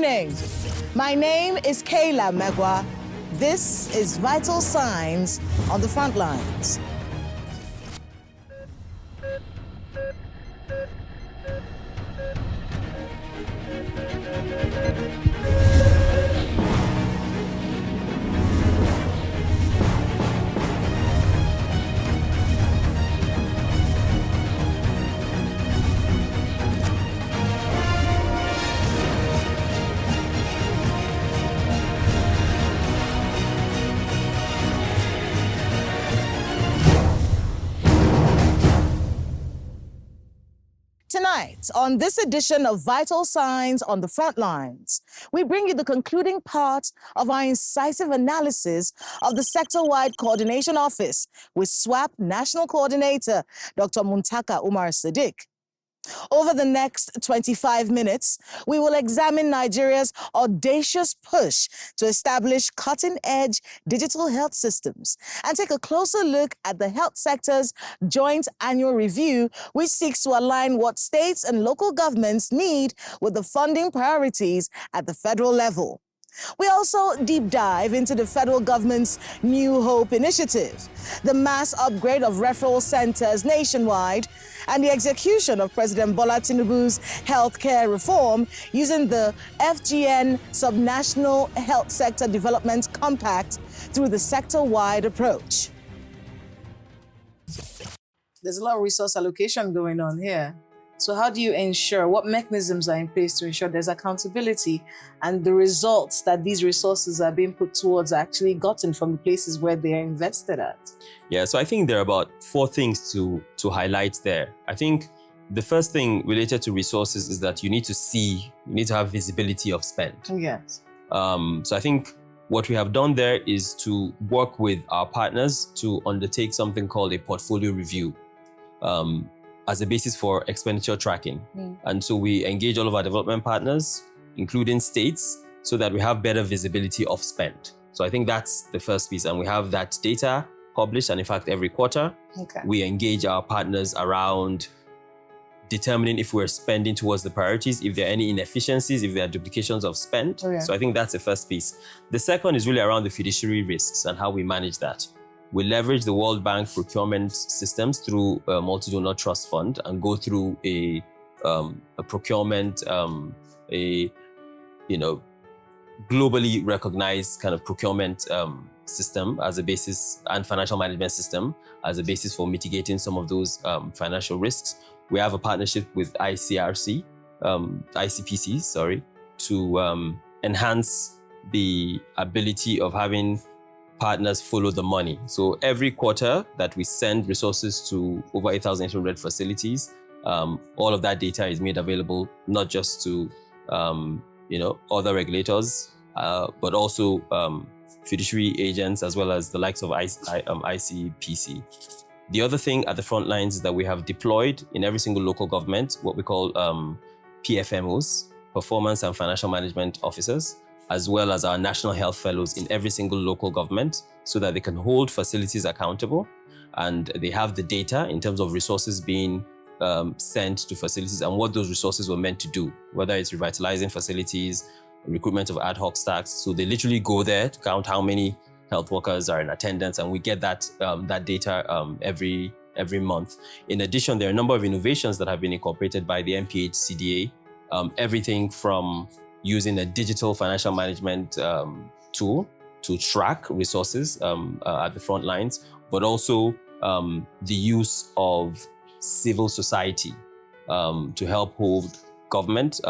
evening. My name is Kayla Megwa. This is Vital Signs on the Frontlines. Tonight, on this edition of Vital Signs on the Frontlines, we bring you the concluding part of our incisive analysis of the Sector-Wide Coordination Office with SWAP National Coordinator, Dr. Muntaka Umar Sadiq. Over the next 25 minutes, we will examine Nigeria's audacious push to establish cutting-edge digital health systems and take a closer look at the health sector's joint annual review, which seeks to align what states and local governments need with the funding priorities at the federal level. We also deep dive into the federal government's New Hope initiative, the mass upgrade of referral centers nationwide, and the execution of President Bola Tinubu's healthcare reform using the FGN Subnational Health Sector Development Compact through the sector-wide approach. There's a lot of resource allocation going on here. So how do you ensure, what mechanisms are in place to ensure there's accountability and the results that these resources are being put towards are actually gotten from the places where they are invested at? Yeah, so I think there are about 4 things to highlight there. I think the first thing related to resources is that you need to have visibility of spend. Yes. So I think what we have done there is to work with our partners to undertake something called a portfolio review. As a basis for expenditure tracking. And so we engage all of our development partners, including states, so that we have better visibility of spend. So I think that's the first piece. And we have that data published, and in fact, every quarter, we engage our partners around determining if we're spending towards the priorities, if there are any inefficiencies, if there are duplications of spend. So I think that's the first piece. The second is really around the fiduciary risks and how we manage that. We leverage the World Bank procurement systems through a multi-donor trust fund and go through a procurement, globally recognized kind of procurement system as a basis, and financial management system as a basis for mitigating some of those financial risks. We have a partnership with ICPC, to enhance the ability of having partners follow the money. So every quarter that we send resources to over 8,800 facilities, all of that data is made available not just to other regulators, but also fiduciary agents as well as the likes of ICPC. The other thing at the front lines is that we have deployed in every single local government what we call PFMOs, Performance and Financial Management Officers, as well as our National Health Fellows in every single local government, so that they can hold facilities accountable and they have the data in terms of resources being sent to facilities and what those resources were meant to do, whether it's revitalizing facilities, recruitment of ad hoc staff. So they literally go there to count how many health workers are in attendance, and we get that data every month. In addition, there are a number of innovations that have been incorporated by the MPH-CDA, everything from using a digital financial management tool to track resources at the front lines, but also the use of civil society to help hold government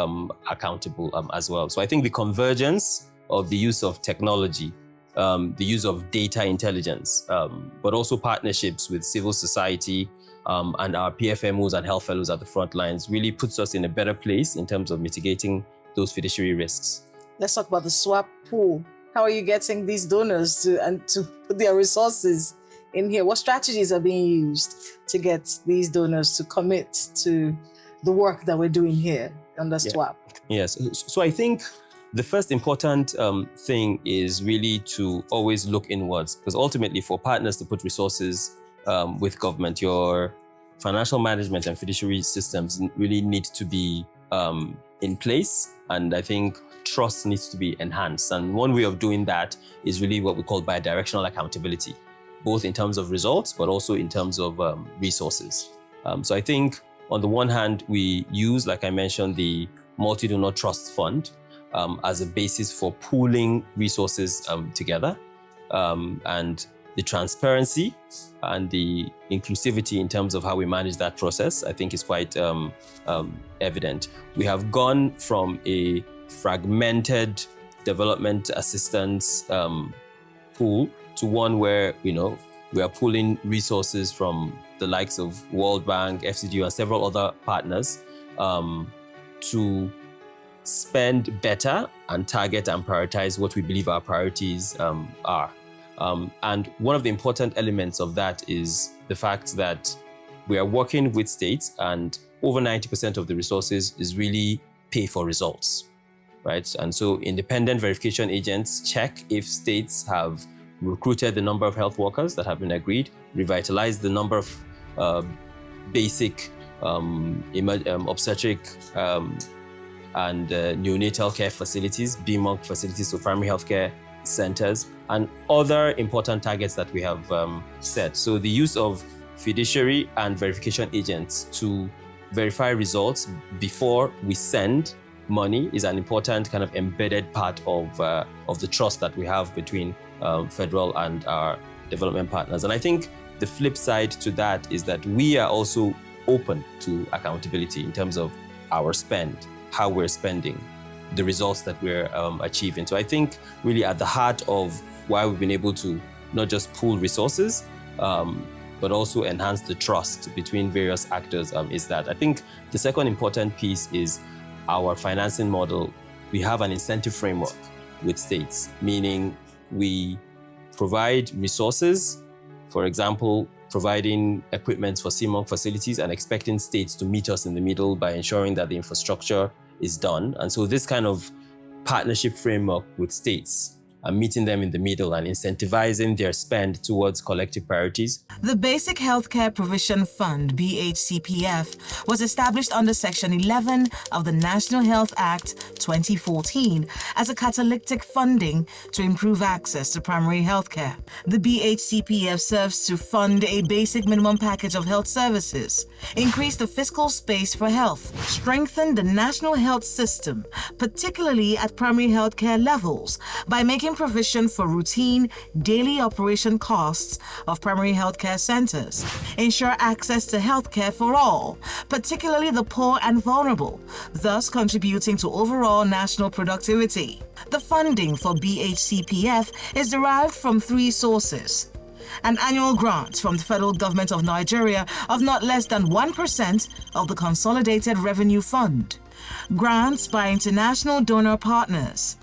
accountable as well. So I think the convergence of the use of technology, the use of data intelligence, but also partnerships with civil society and our PFMOs and health fellows at the front lines really puts us in a better place in terms of mitigating those fiduciary risks. Let's talk about the SWAP pool. How are you getting these donors to put their resources in here? What strategies are being used to get these donors to commit to the work that we're doing here under SWAP? Yes. So I think the first important thing is really to always look inwards, because ultimately for partners to put resources with government, your financial management and fiduciary systems really need to be in place. And I think trust needs to be enhanced. And one way of doing that is really what we call bidirectional accountability, both in terms of results, but also in terms of resources. So I think on the one hand, we use, like I mentioned, the multi-donor trust fund as a basis for pooling resources together. And the transparency and the inclusivity in terms of how we manage that process, I think is quite evident. We have gone from a fragmented development assistance pool to one where, we are pooling resources from the likes of World Bank, FCDU, and several other partners to spend better and target and prioritize what we believe our priorities are. And one of the important elements of that is the fact that we are working with states, and over 90% of the resources is really pay for results, right? And so independent verification agents check if states have recruited the number of health workers that have been agreed, revitalized the number of basic obstetric and neonatal care facilities, BMOC facilities, so primary healthcare centers, and other important targets that we have set. So the use of fiduciary and verification agents to verify results before we send money is an important kind of embedded part of the trust that we have between federal and our development partners. And I think the flip side to that is that we are also open to accountability in terms of our spend, how we're spending, the results that we're achieving. So I think really at the heart of why we've been able to not just pool resources, but also enhance the trust between various actors is that. I think the second important piece is our financing model. We have an incentive framework with states, meaning we provide resources, for example, providing equipment for CMOC facilities and expecting states to meet us in the middle by ensuring that the infrastructure is done. And so this kind of partnership framework with states and meeting them in the middle and incentivizing their spend towards collective priorities. The Basic Healthcare Provision Fund, BHCPF, was established under Section 11 of the National Health Act 2014 as a catalytic funding to improve access to primary healthcare. The BHCPF serves to fund a basic minimum package of health services, increase the fiscal space for health, strengthen the national health system, particularly at primary healthcare levels, by making provision for routine daily operation costs of primary healthcare centers, ensure access to healthcare for all, particularly the poor and vulnerable, thus contributing to overall national productivity. The funding for BHCPF is derived from three sources: an annual grant from the federal government of Nigeria of not less than 1% of the Consolidated Revenue Fund, grants by international donor partners,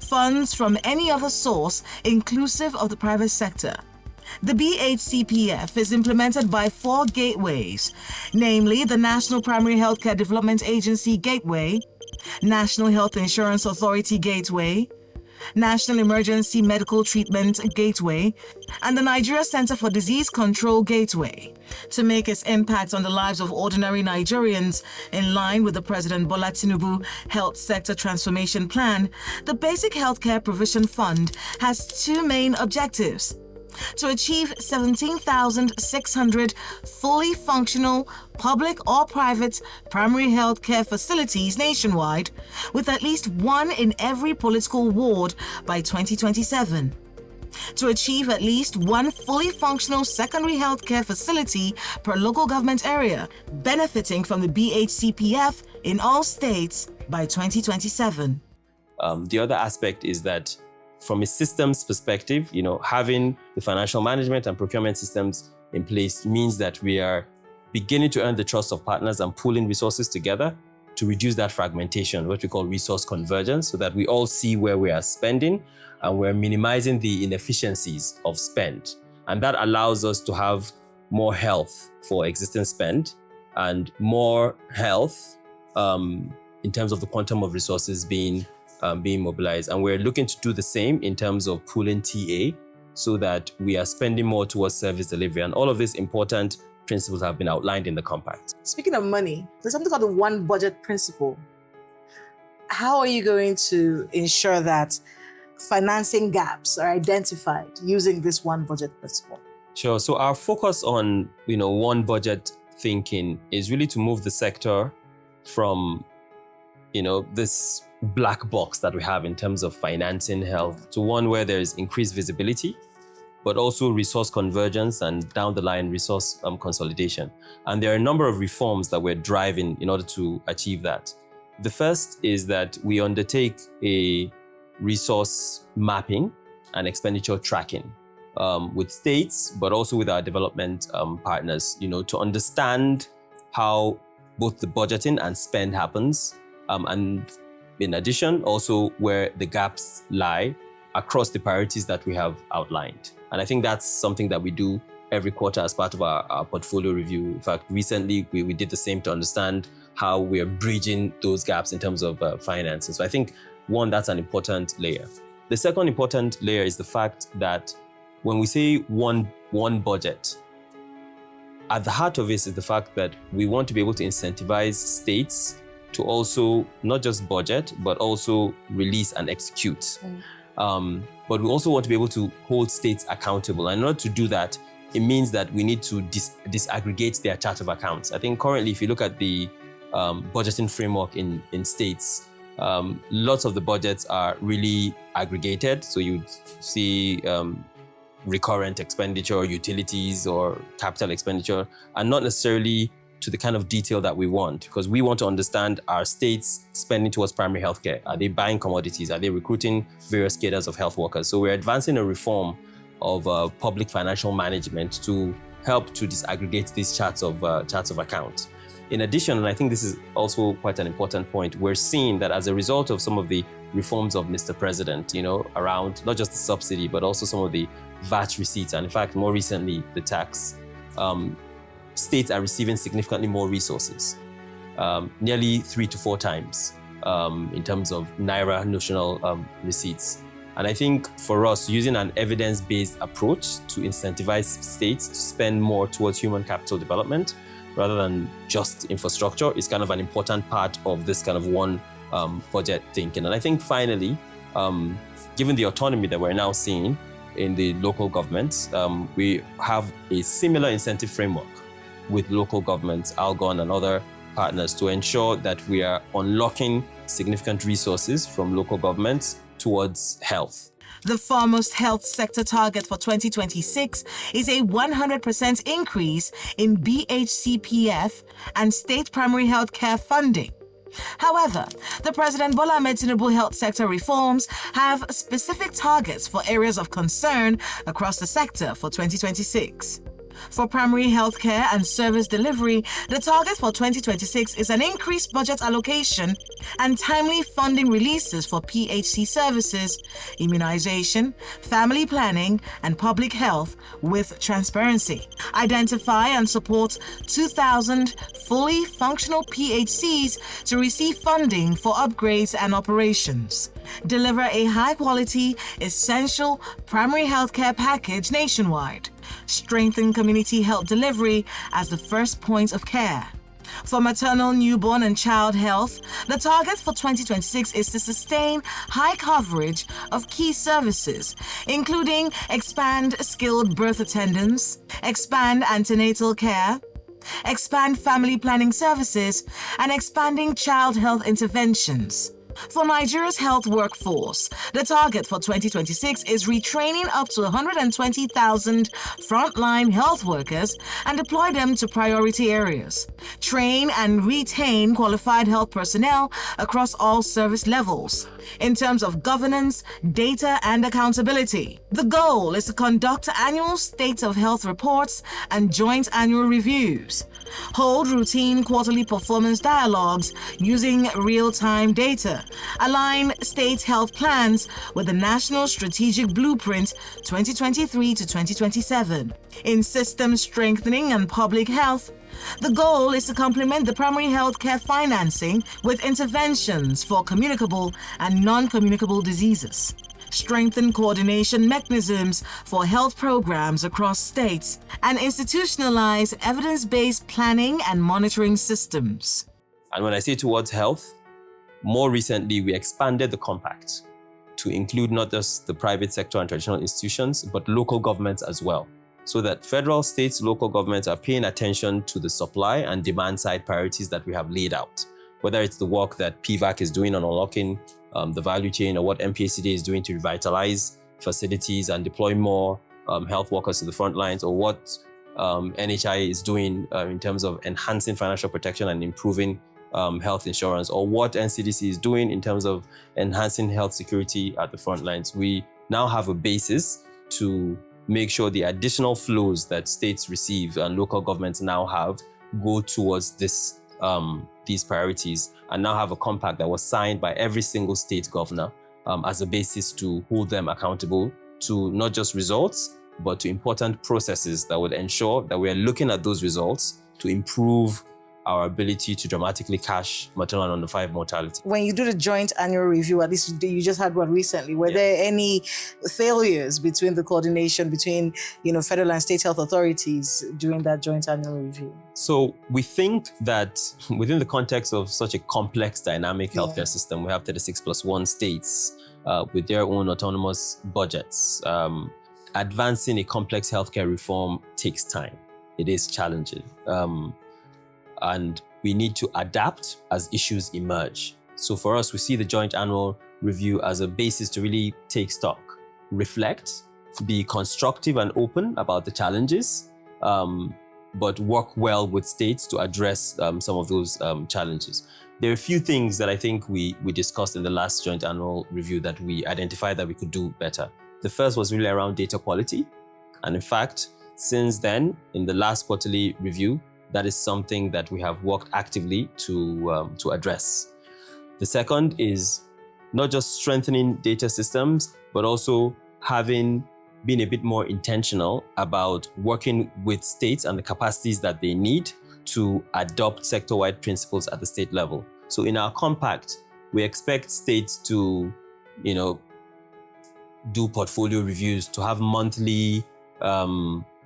funds from any other source inclusive of the private sector. The BHCPF is implemented by 4 gateways, namely the National Primary Healthcare Development Agency Gateway, National Health Insurance Authority Gateway, National Emergency Medical Treatment Gateway, and the Nigeria Center for Disease Control Gateway. To make its impact on the lives of ordinary Nigerians in line with the President Bola Tinubu Health Sector Transformation Plan, the Basic Healthcare Provision Fund has 2 main objectives: to achieve 17,600 fully functional public or private primary health care facilities nationwide, with at least 1 in every political ward by 2027. To achieve at least 1 fully functional secondary health care facility per local government area, benefiting from the BHCPF in all states by 2027. The other aspect is that from a systems perspective, having the financial management and procurement systems in place means that we are beginning to earn the trust of partners and pooling resources together to reduce that fragmentation, what we call resource convergence, so that we all see where we are spending and we're minimizing the inefficiencies of spend. And that allows us to have more health for existing spend and more health in terms of the quantum of resources being mobilized. And we're looking to do the same in terms of pooling TA so that we are spending more towards service delivery. And all of these important principles have been outlined in the compact. Speaking of money, there's something called the one budget principle. how are you going to ensure that financing gaps are identified using this one budget principle? Sure. So our focus on, one budget thinking is really to move the sector from, this black box that we have in terms of financing health to one where there's increased visibility, but also resource convergence and down the line resource consolidation. And there are a number of reforms that we're driving in order to achieve that. The first is that we undertake a resource mapping and expenditure tracking with states, but also with our development partners, to understand how both the budgeting and spend happens. And in addition, also where the gaps lie across the priorities that we have outlined. And I think that's something that we do every quarter as part of our portfolio review. In fact, recently we did the same to understand how we are bridging those gaps in terms of finances. So I think, one, that's an important layer. The second important layer is the fact that when we say one budget, at the heart of it is the fact that we want to be able to incentivize states to also not just budget, but also release and execute. But we also want to be able to hold states accountable. And in order to do that, it means that we need to disaggregate their chart of accounts. I think currently, if you look at the budgeting framework in states, lots of the budgets are really aggregated. So you'd see recurrent expenditure, utilities, or capital expenditure, and not necessarily to the kind of detail that we want, because we want to understand our states spending towards primary healthcare. Are they buying commodities? Are they recruiting various cadres of health workers? So we're advancing a reform of public financial management to help to disaggregate these charts of account. In addition, and I think this is also quite an important point, we're seeing that as a result of some of the reforms of Mr. President, around not just the subsidy, but also some of the VAT receipts, and in fact, more recently, the tax, states are receiving significantly more resources, nearly 3 to 4 times in terms of Naira notional receipts. And I think for us, using an evidence-based approach to incentivize states to spend more towards human capital development rather than just infrastructure is kind of an important part of this kind of one budget thinking. And I think finally, given the autonomy that we're now seeing in the local governments, we have a similar incentive framework with local governments, Algon and other partners to ensure that we are unlocking significant resources from local governments towards health. The foremost health sector target for 2026 is a 100% increase in BHCPF and state primary health care funding. However, the President Bola Ahmed Tinubu health sector reforms have specific targets for areas of concern across the sector for 2026. For primary healthcare and service delivery, the target for 2026 is an increased budget allocation and timely funding releases for PHC services, immunization, family planning, and public health with transparency. Identify and support 2,000 fully functional PHCs to receive funding for upgrades and operations. Deliver a high-quality, essential primary healthcare package nationwide. Strengthen community health delivery as the first point of care. For maternal, newborn, and child health, the target for 2026 is to sustain high coverage of key services, including expand skilled birth attendance, expand antenatal care, expand family planning services, and expanding child health interventions. For Nigeria's health workforce, the target for 2026 is retraining up to 120,000 frontline health workers and deploy them to priority areas. Train and retain qualified health personnel across all service levels. In terms of governance, data, and accountability, the goal is to conduct annual state of health reports and joint annual reviews. Hold routine quarterly performance dialogues using real-time data. Align state health plans with the National Strategic Blueprint 2023 to 2027. In system strengthening and public health, the goal is to complement the primary health care financing with interventions for communicable and non-communicable diseases. Strengthen coordination mechanisms for health programs across states, and institutionalize evidence-based planning and monitoring systems. And when I say towards health, more recently, we expanded the compact to include not just the private sector and traditional institutions, but local governments as well, so that federal, states, local governments are paying attention to the supply and demand side priorities that we have laid out, whether it's the work that PVAC is doing on unlocking the value chain, or what MPACD is doing to revitalize facilities and deploy more health workers to the front lines, or what NHI is doing in terms of enhancing financial protection and improving health insurance, or what NCDC is doing in terms of enhancing health security at the front lines. We now have a basis to make sure the additional flows that states receive and local governments now have go towards these priorities, and now have a compact that was signed by every single state governor as a basis to hold them accountable to not just results, but to important processes that would ensure that we are looking at those results to improve our ability to dramatically cash maternal and under 5 mortality. When you do the joint annual review, at least you just had one recently, were there any failures between the coordination between, federal and state health authorities during that joint annual review? So we think that within the context of such a complex, dynamic healthcare system, we have 36+1 states with their own autonomous budgets. Advancing a complex healthcare reform takes time. It is challenging. And we need to adapt as issues emerge. So for us, we see the joint annual review as a basis to really take stock, reflect, be constructive and open about the challenges, but work well with states to address some of those challenges. There are a few things that I think we discussed in the last joint annual review that we identified that we could do better. The first was really around data quality. And in fact, since then, in the last quarterly review, that is something that we have worked actively to address. The second is not just strengthening data systems, but also being a bit more intentional about working with states and the capacities that they need to adopt sector-wide principles at the state level. So in our compact, we expect states to, do portfolio reviews, to have monthly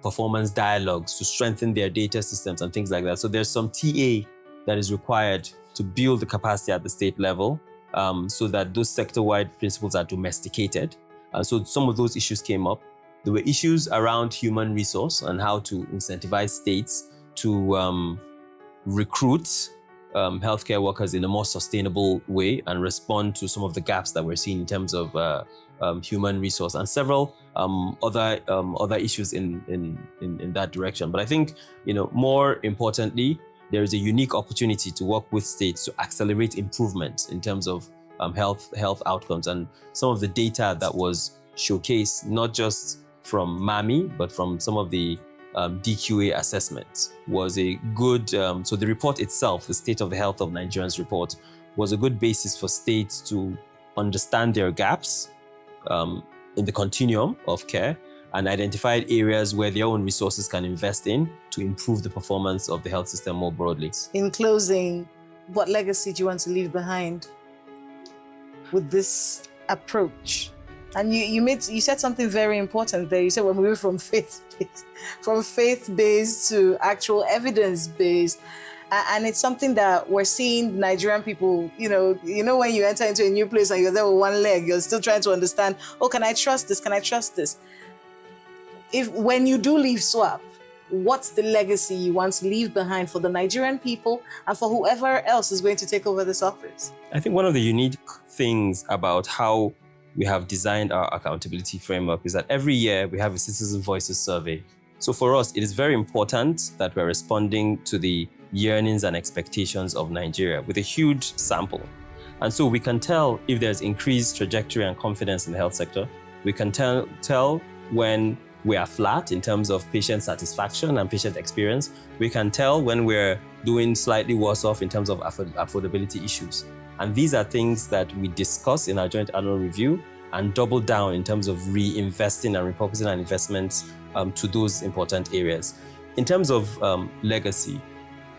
performance dialogues, to strengthen their data systems and things like that. So there's some TA that is required to build the capacity at the state level so that those sector-wide principles are domesticated. So some of those issues came up. There were issues around human resource and how to incentivize states to recruit healthcare workers in a more sustainable way and respond to some of the gaps that we're seeing in terms of human resource, and several other issues in that direction. But I think, more importantly, there is a unique opportunity to work with states to accelerate improvement in terms of health outcomes. And some of the data that was showcased, not just from MAMI, but from some of the DQA assessments, was a good, so the report itself, the State of the Health of Nigerians report, was a good basis for states to understand their gaps in the continuum of care and identified areas where their own resources can invest in to improve the performance of the health system more broadly. In closing, what legacy do you want to leave behind with this approach? And you said something very important there. You said we're moving from faith-based to actual evidence-based. And it's something that we're seeing Nigerian people, when you enter into a new place and you're there with one leg, you're still trying to understand, can I trust this? Can I trust this? When you do leave SWAP, what's the legacy you want to leave behind for the Nigerian people and for whoever else is going to take over this office? I think one of the unique things about how we have designed our accountability framework is that every year we have a Citizen Voices survey. So for us, it is very important that we're responding to the yearnings and expectations of Nigeria with a huge sample. And so we can tell if there's increased trajectory and confidence in the health sector. We can tell when we are flat in terms of patient satisfaction and patient experience. We can tell when we're doing slightly worse off in terms of affordability issues. And these are things that we discuss in our joint annual review and double down in terms of reinvesting and repurposing our investments to those important areas. In terms of legacy,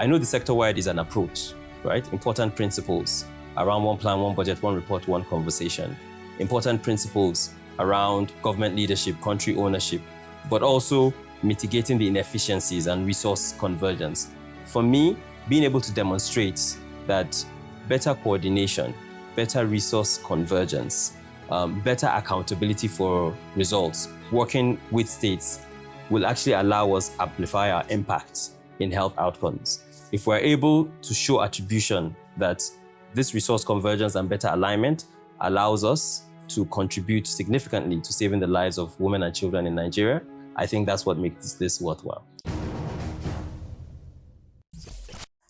I know the sector-wide is an approach, right? Important principles around one plan, one budget, one report, one conversation. Important principles around government leadership, country ownership, but also mitigating the inefficiencies and resource convergence. For me, being able to demonstrate that better coordination better resource convergence, better accountability for results, working with states will actually allow us to amplify our impact in health outcomes. If we're able to show attribution that this resource convergence and better alignment allows us to contribute significantly to saving the lives of women and children in Nigeria, I think that's what makes this worthwhile.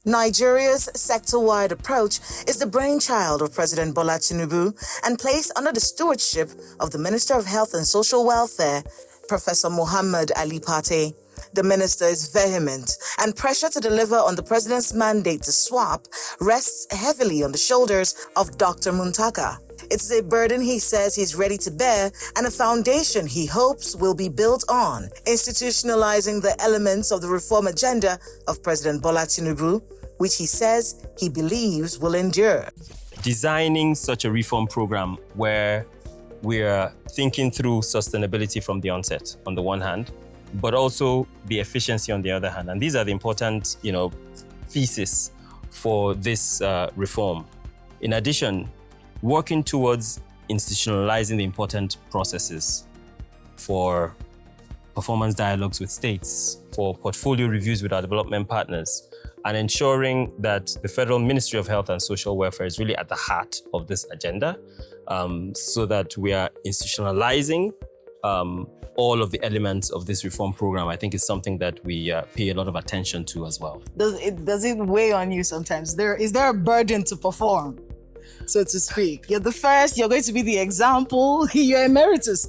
Nigeria's sector-wide approach is the brainchild of President Bola Tinubu and placed under the stewardship of the Minister of Health and Social Welfare, Professor Muhammad Ali Pate. The minister is vehement, and pressure to deliver on the president's mandate to swap rests heavily on the shoulders of Dr. Muntaka. It's a burden he says he's ready to bear and a foundation he hopes will be built on, institutionalizing the elements of the reform agenda of President Bola Tinubu, which he says he believes will endure. Designing such a reform program where we're thinking through sustainability from the onset, on the one hand, but also the efficiency on the other hand. And these are the important, thesis for this reform. In addition, working towards institutionalizing the important processes for performance dialogues with states, for portfolio reviews with our development partners, and ensuring that the Federal Ministry of Health and Social Welfare is really at the heart of this agenda, so that we are institutionalizing all of the elements of this reform program. I think is something that we pay a lot of attention to as well. Does it weigh on you sometimes? Is there a burden to perform, so to speak? You're the first, you're going to be the example, you're emeritus.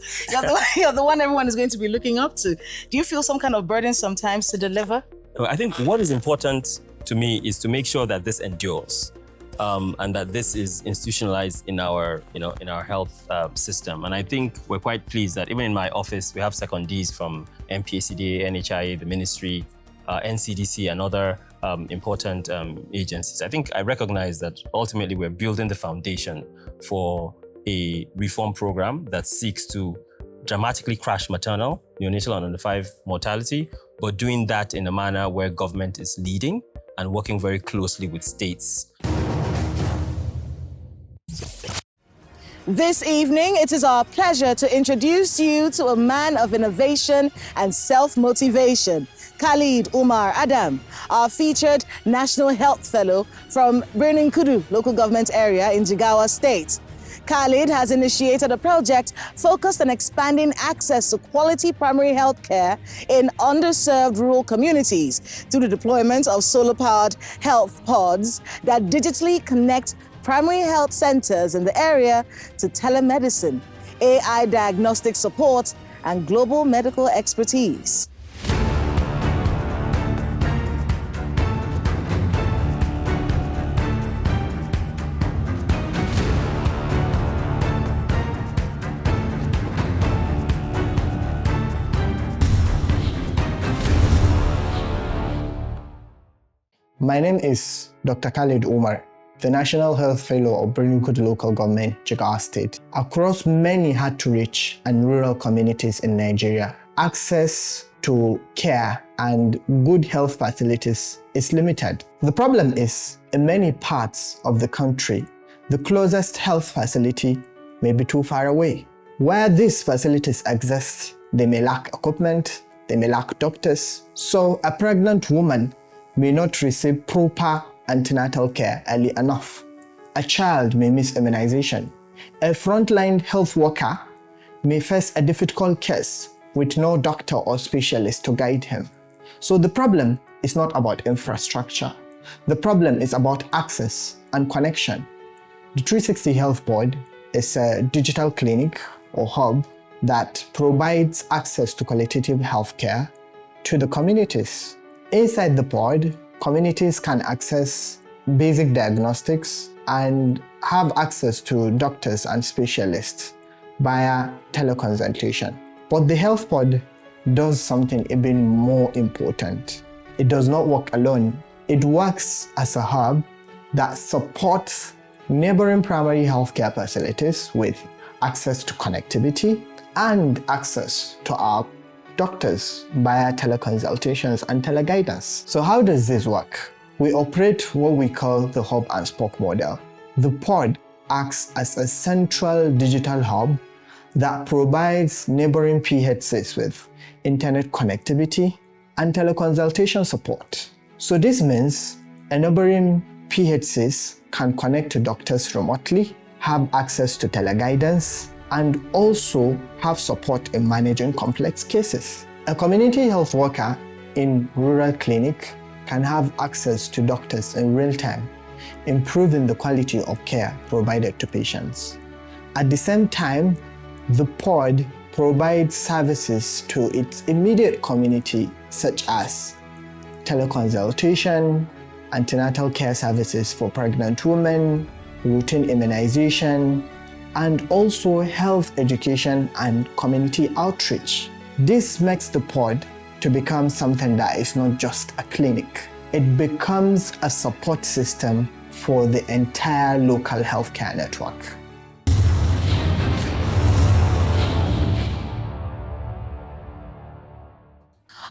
You're the one everyone is going to be looking up to. Do you feel some kind of burden sometimes to deliver? I think what is important to me is to make sure that this endures. And that this is institutionalized in our health system. And I think we're quite pleased that even in my office, we have secondees from MPACDA, NHIA, the ministry, NCDC, and other important agencies. I think I recognize that ultimately we're building the foundation for a reform program that seeks to dramatically crash maternal, neonatal, and under 5 mortality, but doing that in a manner where government is leading and working very closely with states. This evening, it is our pleasure to introduce you to a man of innovation and self-motivation, Khalid Umar Adam, our featured National Health Fellow from Birnin Kudu local government area in Jigawa State. Khalid has initiated a project focused on expanding access to quality primary health care in underserved rural communities through the deployment of solar-powered health pods that digitally connect primary health centers in the area to telemedicine, AI diagnostic support, and global medical expertise. My name is Dr. Khalid Umar, the National Health Fellow of Birnin Kudu Local Government, Jigawa State. Across many hard-to-reach and rural communities in Nigeria, access to care and good health facilities is limited. The problem is, in many parts of the country, the closest health facility may be too far away. Where these facilities exist, they may lack equipment, they may lack doctors. So a pregnant woman may not receive proper antenatal care early enough. A child may miss immunization. A frontline health worker may face a difficult case with no doctor or specialist to guide him. So the problem is not about infrastructure. The problem is about access and connection. The 360 Health Board is a digital clinic or hub that provides access to qualitative healthcare to the communities. Inside the board, communities can access basic diagnostics and have access to doctors and specialists via teleconsultation. But the health pod does something even more important. It does not work alone. It works as a hub that supports neighboring primary healthcare facilities with access to connectivity and access to our doctors via teleconsultations and teleguidance. So how does this work? We operate what we call the hub and spoke model. The pod acts as a central digital hub that provides neighboring PHCs with internet connectivity and teleconsultation support. So this means a neighboring PHCs can connect to doctors remotely, have access to teleguidance, and also have support in managing complex cases. A community health worker in rural clinic can have access to doctors in real time, improving the quality of care provided to patients. At the same time, the pod provides services to its immediate community, such as teleconsultation, antenatal care services for pregnant women, routine immunization, and also health education and community outreach. This makes the pod to become something that is not just a clinic. It becomes a support system for the entire local healthcare network.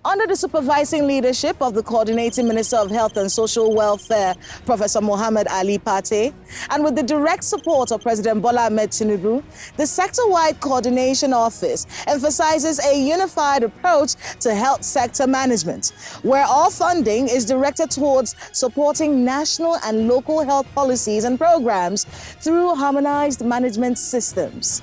Under the supervising leadership of the Coordinating Minister of Health and Social Welfare, Professor Mohammed Ali Pate, and with the direct support of President Bola Ahmed Tinubu, the sector-wide coordination office emphasizes a unified approach to health sector management, where all funding is directed towards supporting national and local health policies and programs through harmonized management systems.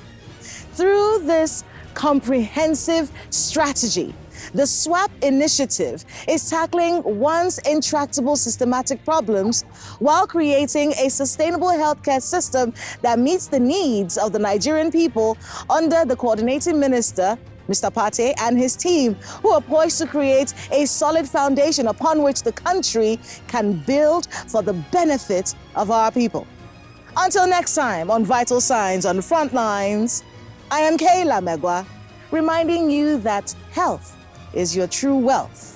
Through this comprehensive strategy, the SWAP initiative is tackling once intractable systematic problems while creating a sustainable healthcare system that meets the needs of the Nigerian people under the coordinating minister, Mr. Pate, and his team, who are poised to create a solid foundation upon which the country can build for the benefit of our people. Until next time on Vital Signs on Frontlines, I am Kayla Megwa, reminding you that health is your true wealth.